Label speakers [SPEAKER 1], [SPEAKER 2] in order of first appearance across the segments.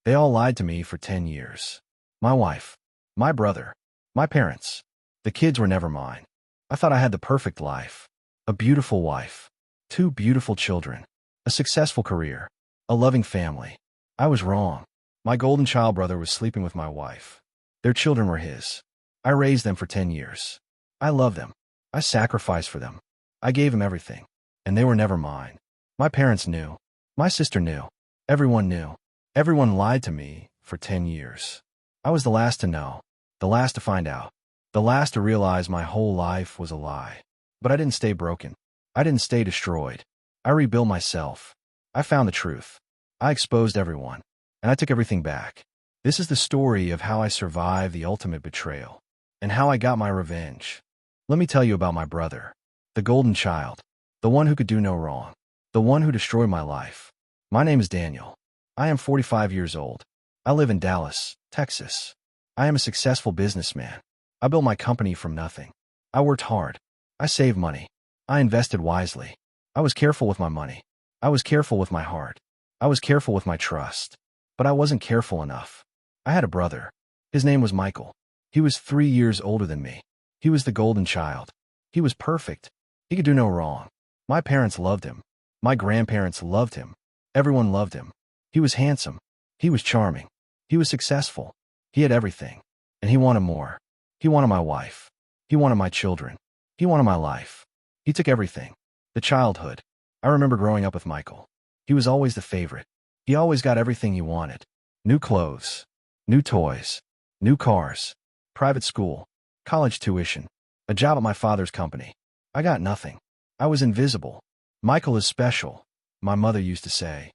[SPEAKER 1] They all lied to me for 10 years. My wife, my brother, my parents. The kids were never mine. I thought I had the perfect life. A beautiful wife, 2 beautiful children, a successful career, a loving family. I was wrong. My golden child brother was sleeping with my wife. Their children were his. I raised them for 10 years. I loved them. I sacrificed for them. I gave them everything. And they were never mine. My parents knew. My sister knew. Everyone knew. Everyone lied to me for 10 years. I was the last to know, the last to find out, the last to realize my whole life was a lie. But I didn't stay broken. I didn't stay destroyed. I rebuilt myself. I found the truth. I exposed everyone. And I took everything back. This is the story of how I survived the ultimate betrayal. And how I got my revenge. Let me tell you about my brother. The golden child. The one who could do no wrong. The one who destroyed my life. My name is Daniel. I am 45 years old. I live in Dallas, Texas. I am a successful businessman. I built my company from nothing. I worked hard. I saved money. I invested wisely. I was careful with my money. I was careful with my heart. I was careful with my trust. But I wasn't careful enough. I had a brother. His name was Michael. He was 3 years older than me. He was the golden child. He was perfect. He could do no wrong. My parents loved him. My grandparents loved him. Everyone loved him. He was handsome. He was charming. He was successful. He had everything. And he wanted more. He wanted my wife. He wanted my children. He wanted my life. He took everything. The childhood. I remember growing up with Michael. He was always the favorite. He always got everything he wanted. New clothes. New toys. New cars. Private school. College tuition. A job at my father's company. I got nothing. I was invisible. Michael is special. My mother used to say.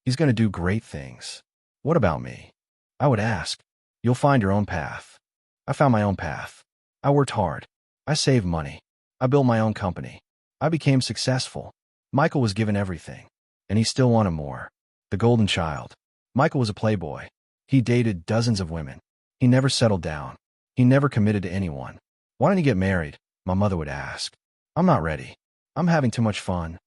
[SPEAKER 1] He's going to do great things. What about me? I would ask. You'll find your own path. I found my own path. I worked hard. I saved money. I built my own company. I became successful. Michael was given everything. And he still wanted more. The golden child. Michael was a playboy. He dated dozens of women. He never settled down. He never committed to anyone. Why don't you get married? My mother would ask. I'm not ready. I'm having too much fun.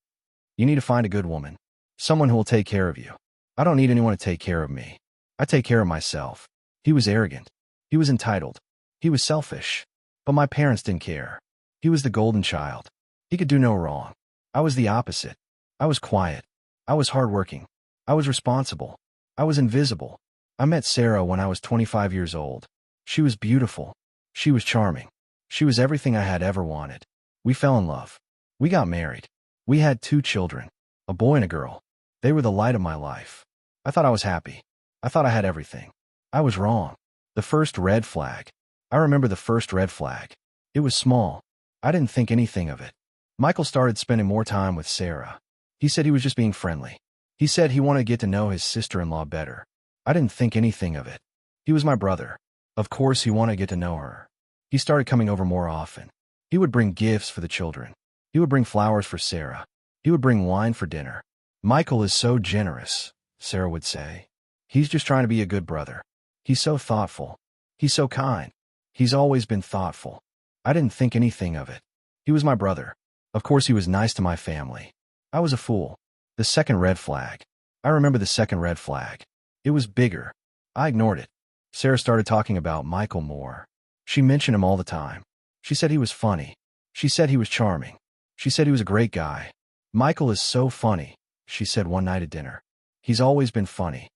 [SPEAKER 1] You need to find a good woman. Someone who will take care of you. I don't need anyone to take care of me. I take care of myself. He was arrogant. He was entitled. He was selfish. But my parents didn't care. He was the golden child. He could do no wrong. I was the opposite. I was quiet. I was hardworking. I was responsible. I was invisible. I met Sarah when I was 25 years old. She was beautiful. She was charming. She was everything I had ever wanted. We fell in love. We got married. We had 2 children, a boy and a girl. They were the light of my life. I thought I was happy. I thought I had everything. I was wrong. The first red flag. I remember the first red flag. It was small. I didn't think anything of it. Michael started spending more time with Sarah. He said he was just being friendly. He said he wanted to get to know his sister-in-law better. I didn't think anything of it. He was my brother. Of course he wanted to get to know her. He started coming over more often. He would bring gifts for the children. He would bring flowers for Sarah. He would bring wine for dinner. Michael is so generous, Sarah would say. He's just trying to be a good brother. He's so thoughtful. He's so kind. He's always been thoughtful. I didn't think anything of it. He was my brother. Of course he was nice to my family. I was a fool. The second red flag. I remember the second red flag. It was bigger. I ignored it. Sarah started talking about Michael more. She mentioned him all the time. She said he was funny. She said he was charming. She said he was a great guy. Michael is so funny, she said one night at dinner. He's always been funny.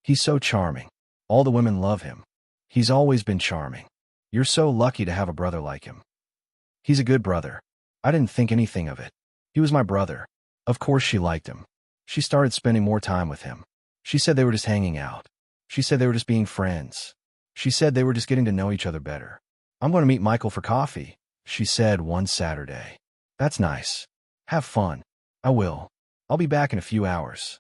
[SPEAKER 1] He's so charming. All the women love him. He's always been charming. You're so lucky to have a brother like him. He's a good brother. I didn't think anything of it. He was my brother. Of course she liked him. She started spending more time with him. She said they were just hanging out. She said they were just being friends. She said they were just getting to know each other better. I'm going to meet Michael for coffee, she said one Saturday. That's nice. Have fun. I will. I'll be back in a few hours.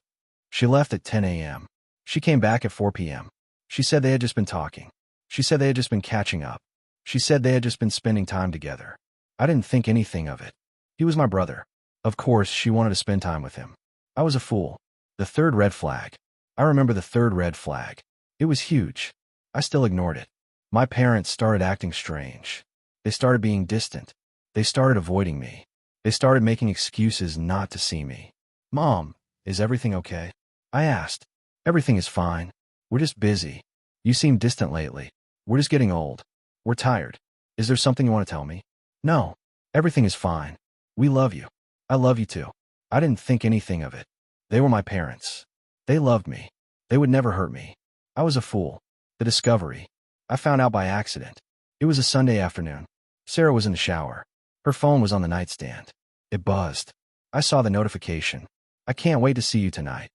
[SPEAKER 1] She left at 10 a.m. She came back at 4 p.m. She said they had just been talking. She said they had just been catching up. She said they had just been spending time together. I didn't think anything of it. He was my brother. Of course, she wanted to spend time with him. I was a fool. The third red flag. I remember the third red flag. It was huge. I still ignored it. My parents started acting strange. They started being distant. They started avoiding me. They started making excuses not to see me. Mom, is everything okay? I asked. Everything is fine. We're just busy. You seem distant lately. We're just getting old. We're tired. Is there something you want to tell me? No. Everything is fine. We love you. I love you too. I didn't think anything of it. They were my parents. They loved me. They would never hurt me. I was a fool. The discovery. I found out by accident. It was a Sunday afternoon. Sarah was in the shower. Her phone was on the nightstand. It buzzed. I saw the notification. I can't wait to see you tonight.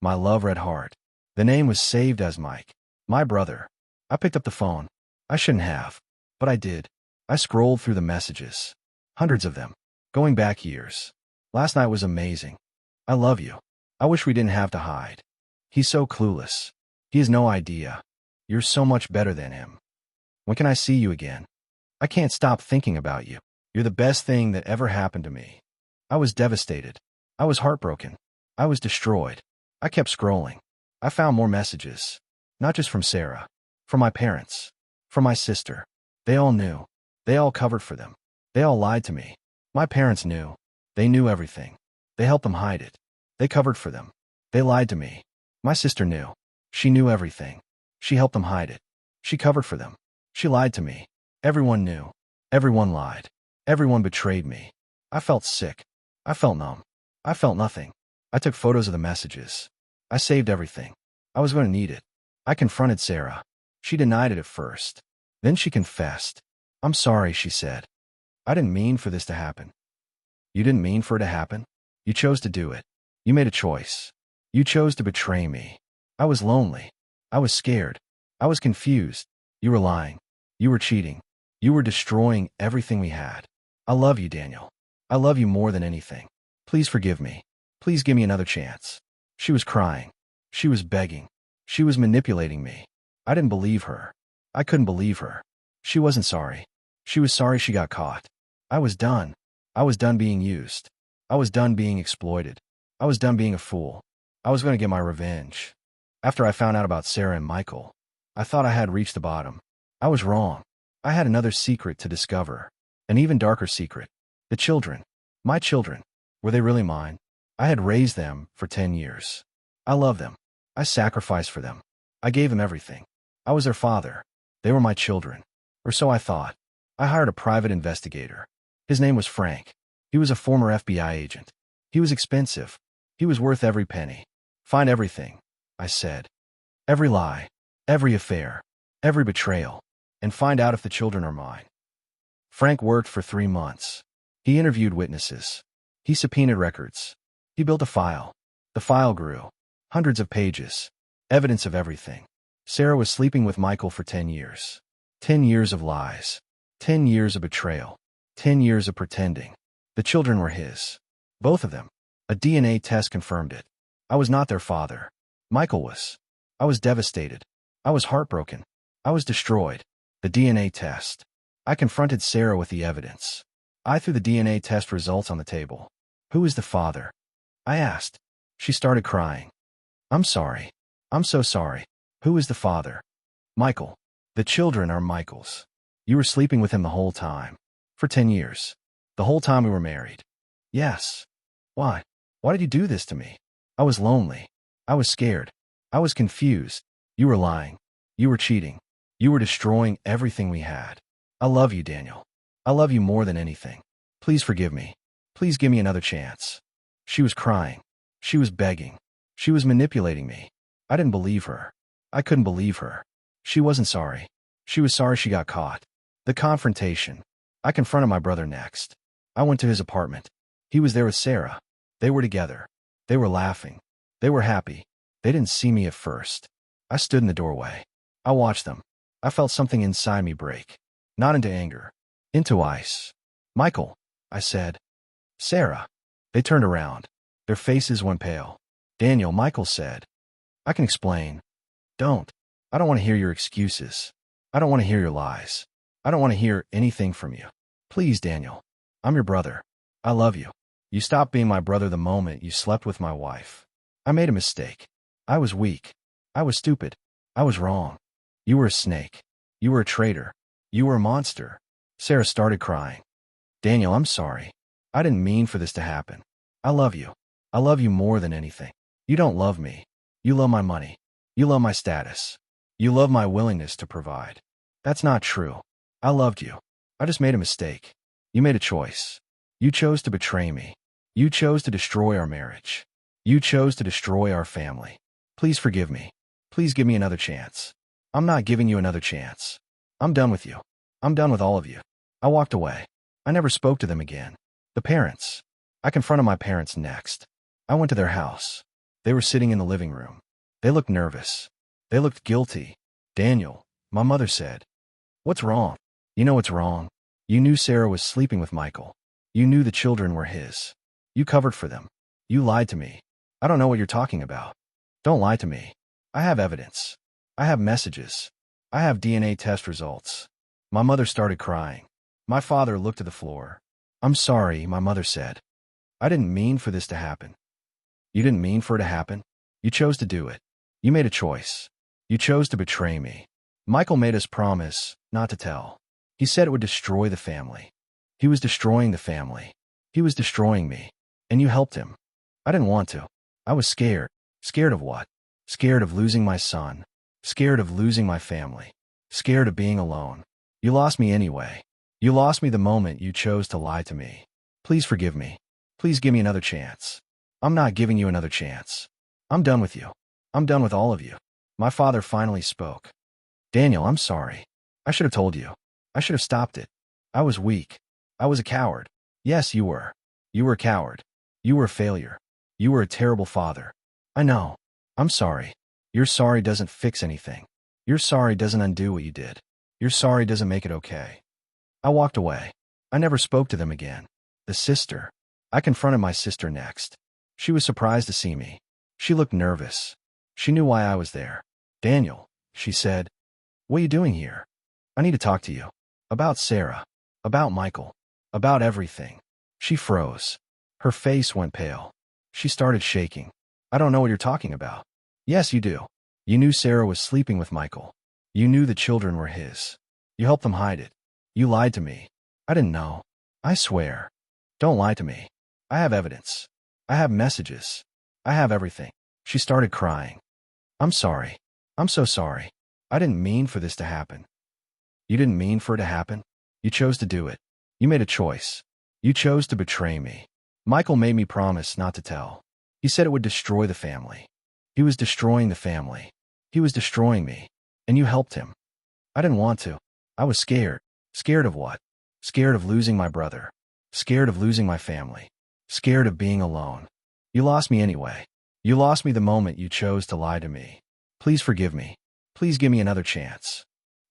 [SPEAKER 1] My love read hard. The name was saved as Mike. My brother. I picked up the phone. I shouldn't have. But I did. I scrolled through the messages. Hundreds of them. Going back years. Last night was amazing. I love you. I wish we didn't have to hide. He's so clueless. He has no idea. You're so much better than him. When can I see you again? I can't stop thinking about you. You're the best thing that ever happened to me. I was devastated. I was heartbroken. I was destroyed. I kept scrolling. I found more messages. Not just from Sarah. From my parents. From my sister. They all knew. They all covered for them. They all lied to me. My parents knew. They knew everything. They helped them hide it. They covered for them. They lied to me. My sister knew. She knew everything. She helped them hide it. She covered for them. She lied to me. Everyone knew. Everyone lied. Everyone betrayed me. I felt sick. I felt numb. I felt nothing. I took photos of the messages. I saved everything. I was going to need it. I confronted Sarah. She denied it at first. Then she confessed. I'm sorry, she said. I didn't mean for this to happen. You didn't mean for it to happen? You chose to do it. You made a choice. You chose to betray me. I was lonely. I was scared. I was confused. You were lying. You were cheating. You were destroying everything we had. I love you, Daniel. I love you more than anything. Please forgive me. Please give me another chance. She was crying. She was begging. She was manipulating me. I didn't believe her. I couldn't believe her. She wasn't sorry. She was sorry she got caught. I was done. I was done being used. I was done being exploited. I was done being a fool. I was going to get my revenge. After I found out about Sarah and Michael, I thought I had reached the bottom. I was wrong. I had another secret to discover. An even darker secret. The children. My children. Were they really mine? I had raised them for 10 years. I loved them. I sacrificed for them. I gave them everything. I was their father. They were my children. Or so I thought. I hired a private investigator. His name was Frank. He was a former FBI agent. He was expensive. He was worth every penny. Find everything, I said. Every lie. Every affair. Every betrayal. And find out if the children are mine. Frank worked for 3 months. He interviewed witnesses. He subpoenaed records. He built a file. The file grew. Hundreds of pages. Evidence of everything. Sarah was sleeping with Michael for 10 years. 10 years of lies. 10 years of betrayal. 10 years of pretending. The children were his. Both of them. A DNA test confirmed it. I was not their father. Michael was. I was devastated. I was heartbroken. I was destroyed. The DNA test. I confronted Sarah with the evidence. I threw the DNA test results on the table. Who is the father? I asked. She started crying. I'm sorry. I'm so sorry. Who is the father? Michael. The children are Michael's. You were sleeping with him the whole time. For 10 years. The whole time we were married. Yes. Why? Why did you do this to me? I was lonely. I was scared. I was confused. You were lying. You were cheating. You were destroying everything we had. I love you, Daniel. I love you more than anything. Please forgive me. Please give me another chance. She was crying. She was begging. She was manipulating me. I didn't believe her. I couldn't believe her. She wasn't sorry. She was sorry she got caught. The confrontation. I confronted my brother next. I went to his apartment. He was there with Sarah. They were together. They were laughing. They were happy. They didn't see me at first. I stood in the doorway. I watched them. I felt something inside me break. Not into anger. Into ice. Michael, I said. Sarah. They turned around. Their faces went pale. Daniel, Michael said. I can explain. Don't. I don't want to hear your excuses. I don't want to hear your lies. I don't want to hear anything from you. Please, Daniel. I'm your brother. I love you. You stopped being my brother the moment you slept with my wife. I made a mistake. I was weak. I was stupid. I was wrong. You were a snake. You were a traitor. You were a monster. Sarah started crying. Daniel, I'm sorry. I didn't mean for this to happen. I love you. I love you more than anything. You don't love me. You love my money. You love my status. You love my willingness to provide. That's not true. I loved you. I just made a mistake. You made a choice. You chose to betray me. You chose to destroy our marriage. You chose to destroy our family. Please forgive me. Please give me another chance. I'm not giving you another chance. I'm done with you. I'm done with all of you. I walked away. I never spoke to them again. The parents. I confronted my parents next. I went to their house. They were sitting in the living room. They looked nervous. They looked guilty. Daniel, my mother said. What's wrong? You know what's wrong. You knew Sarah was sleeping with Michael. You knew the children were his. You covered for them. You lied to me. I don't know what you're talking about. Don't lie to me. I have evidence. I have messages. I have DNA test results. My mother started crying. My father looked at the floor. I'm sorry, my mother said. I didn't mean for this to happen. You didn't mean for it to happen? You chose to do it. You made a choice. You chose to betray me. Michael made us promise not to tell. He said it would destroy the family. He was destroying the family. He was destroying me. And you helped him. I didn't want to. I was scared. Scared of what? Scared of losing my son. Scared of losing my family. Scared of being alone. You lost me anyway. You lost me the moment you chose to lie to me. Please forgive me. Please give me another chance. I'm not giving you another chance. I'm done with you. I'm done with all of you. My father finally spoke. Daniel, I'm sorry. I should have told you. I should have stopped it. I was weak. I was a coward. Yes, you were. You were a coward. You were a failure. You were a terrible father. I know. I'm sorry. Your sorry doesn't fix anything. Your sorry doesn't undo what you did. Your sorry doesn't make it okay. I walked away. I never spoke to them again. The sister. I confronted my sister next. She was surprised to see me. She looked nervous. She knew why I was there. Daniel, she said. What are you doing here? I need to talk to you. About Sarah. About Michael. About everything. She froze. Her face went pale. She started shaking. I don't know what you're talking about. Yes, you do. You knew Sarah was sleeping with Michael. You knew the children were his. You helped them hide it. You lied to me. I didn't know. I swear. Don't lie to me. I have evidence. I have messages. I have everything. She started crying. I'm sorry. I'm so sorry. I didn't mean for this to happen. You didn't mean for it to happen? You chose to do it. You made a choice. You chose to betray me. Michael made me promise not to tell. He said it would destroy the family. He was destroying the family. He was destroying me. And you helped him. I didn't want to. I was scared. Scared of what? Scared of losing my brother. Scared of losing my family. Scared of being alone. You lost me anyway. You lost me the moment you chose to lie to me. Please forgive me. Please give me another chance.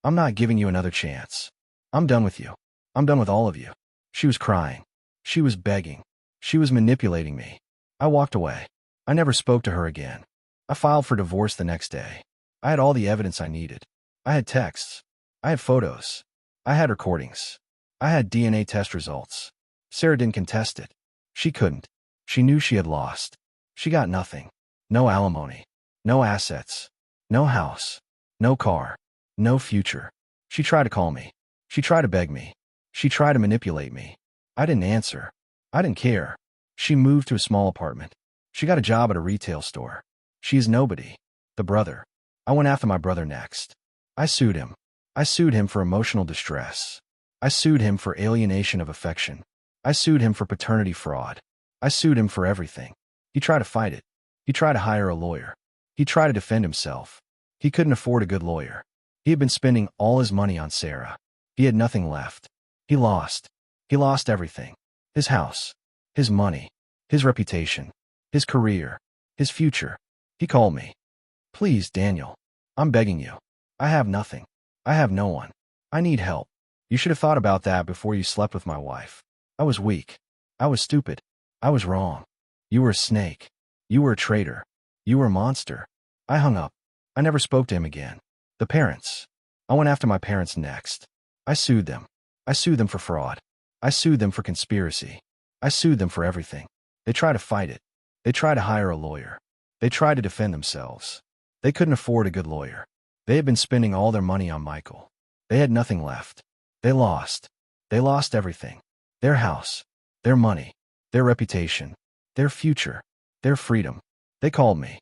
[SPEAKER 1] I'm not giving you another chance. I'm done with you. I'm done with all of you. She was crying. She was begging. She was manipulating me. I walked away. I never spoke to her again. I filed for divorce the next day. I had all the evidence I needed. I had texts. I had photos. I had recordings. I had DNA test results. Sarah didn't contest it. She couldn't. She knew she had lost. She got nothing. No alimony. No assets. No house. No car. No future. She tried to call me. She tried to beg me. She tried to manipulate me. I didn't answer. I didn't care. She moved to a small apartment. She got a job at a retail store. She is nobody. The brother. I went after my brother next. I sued him. I sued him for emotional distress. I sued him for alienation of affection. I sued him for paternity fraud. I sued him for everything. He tried to fight it. He tried to hire a lawyer. He tried to defend himself. He couldn't afford a good lawyer. He had been spending all his money on Sarah. He had nothing left. He lost. He lost everything. His house. His money. His reputation. His career. His future. He called me. Please, Daniel. I'm begging you. I have nothing. I have no one. I need help. You should have thought about that before you slept with my wife. I was weak. I was stupid. I was wrong. You were a snake. You were a traitor. You were a monster. I hung up. I never spoke to him again. The parents. I went after my parents next. I sued them. I sued them for fraud. I sued them for conspiracy. I sued them for everything. They tried to fight it. They tried to hire a lawyer. They tried to defend themselves. They couldn't afford a good lawyer. They had been spending all their money on Michael. They had nothing left. They lost. They lost everything. Their house. Their money. Their reputation. Their future. Their freedom. They called me.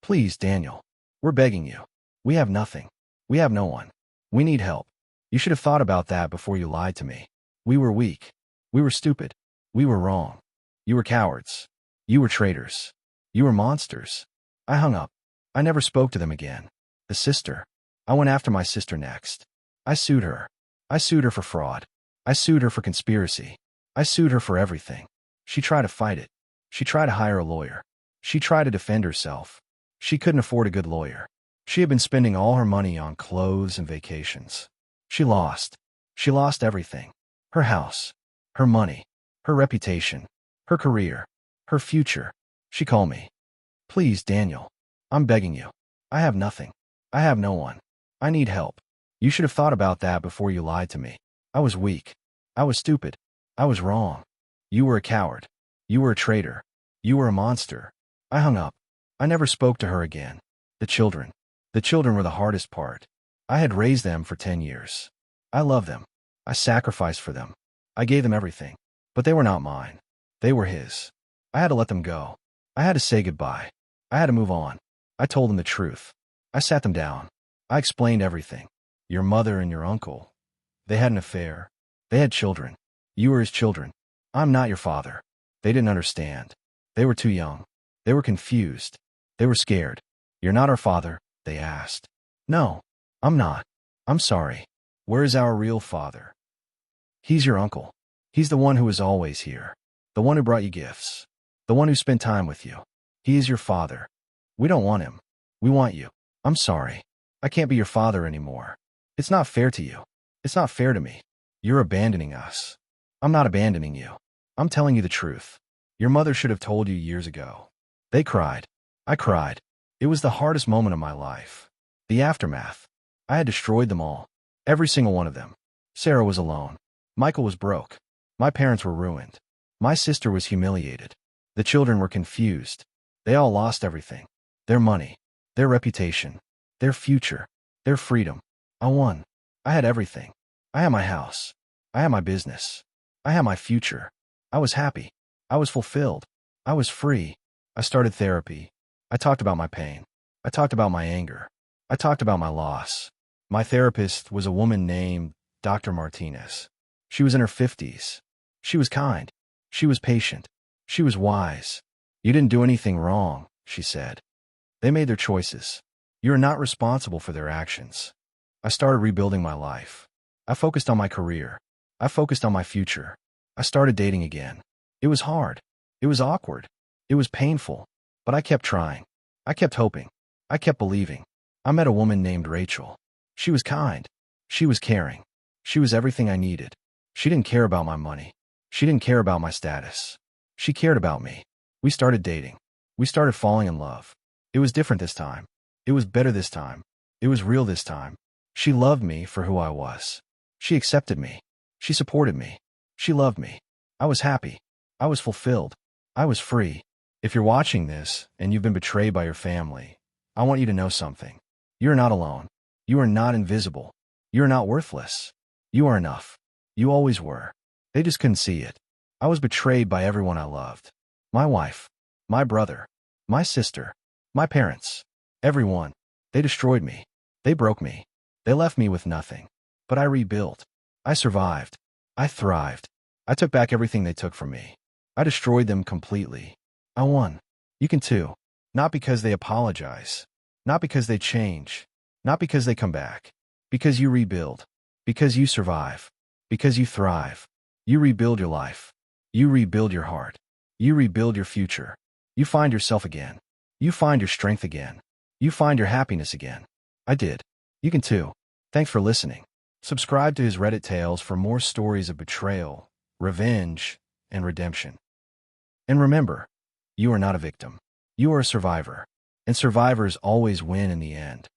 [SPEAKER 1] Please, Daniel. We're begging you. We have nothing. We have no one. We need help. You should have thought about that before you lied to me. We were weak. We were stupid. We were wrong. You were cowards. You were traitors. You were monsters. I hung up. I never spoke to them again. The sister. I went after my sister next. I sued her. I sued her for fraud. I sued her for conspiracy. I sued her for everything. She tried to fight it. She tried to hire a lawyer. She tried to defend herself. She couldn't afford a good lawyer. She had been spending all her money on clothes and vacations. She lost. She lost everything. Her house. Her money. Her reputation. Her career. Her future. She called me. Please, Daniel. I'm begging you. I have nothing. I have no one. I need help. You should have thought about that before you lied to me. I was weak. I was stupid. I was wrong. You were a coward. You were a traitor. You were a monster. I hung up. I never spoke to her again. The children. The children were the hardest part. I had raised them for 10 years. I loved them. I sacrificed for them. I gave them everything. But they were not mine. They were his. I had to let them go. I had to say goodbye. I had to move on. I told them the truth. I sat them down. I explained everything. Your mother and your uncle. They had an affair. They had children. You were his children. I'm not your father. They didn't understand. They were too young. They were confused. They were scared. You're not our father, they asked. No, I'm not. I'm sorry. Where is our real father? He's your uncle. He's the one who was always here. The one who brought you gifts. The one who spent time with you. He is your father. We don't want him. We want you. I'm sorry. I can't be your father anymore. It's not fair to you. It's not fair to me. You're abandoning us. I'm not abandoning you. I'm telling you the truth. Your mother should have told you years ago. They cried. I cried. It was the hardest moment of my life. The aftermath. I had destroyed them all. Every single one of them. Sarah was alone. Michael was broke. My parents were ruined. My sister was humiliated. The children were confused. They all lost everything. Their money. Their reputation. Their future. Their freedom. I won. I had everything. I had my house. I had my business. I had my future. I was happy. I was fulfilled. I was free. I started therapy. I talked about my pain. I talked about my anger. I talked about my loss. My therapist was a woman named Dr. Martinez. She was in her 50s. She was kind. She was patient. She was wise. You didn't do anything wrong, she said. They made their choices. You're not responsible for their actions. I started rebuilding my life. I focused on my career. I focused on my future. I started dating again. It was hard. It was awkward. It was painful. But I kept trying. I kept hoping. I kept believing. I met a woman named Rachel. She was kind. She was caring. She was everything I needed. She didn't care about my money. She didn't care about my status. She cared about me. We started dating. We started falling in love. It was different this time. It was better this time. It was real this time. She loved me for who I was. She accepted me. She supported me. She loved me. I was happy. I was fulfilled. I was free. If you're watching this and you've been betrayed by your family, I want you to know something. You're not alone. You are not invisible. You're not worthless. You are enough. You always were. They just couldn't see it. I was betrayed by everyone I loved. My wife. My brother. My sister. My parents. Everyone. They destroyed me. They broke me. They left me with nothing. But I rebuilt. I survived. I thrived. I took back everything they took from me. I destroyed them completely. I won. You can too. Not because they apologize. Not because they change. Not because they come back. Because you rebuild. Because you survive. Because you thrive. You rebuild your life. You rebuild your heart. You rebuild your future. You find yourself again. You find your strength again. You find your happiness again. I did. You can too. Thanks for listening. Subscribe to his Reddit tales for more stories of betrayal, revenge, and redemption. And remember, you are not a victim. You are a survivor. And survivors always win in the end.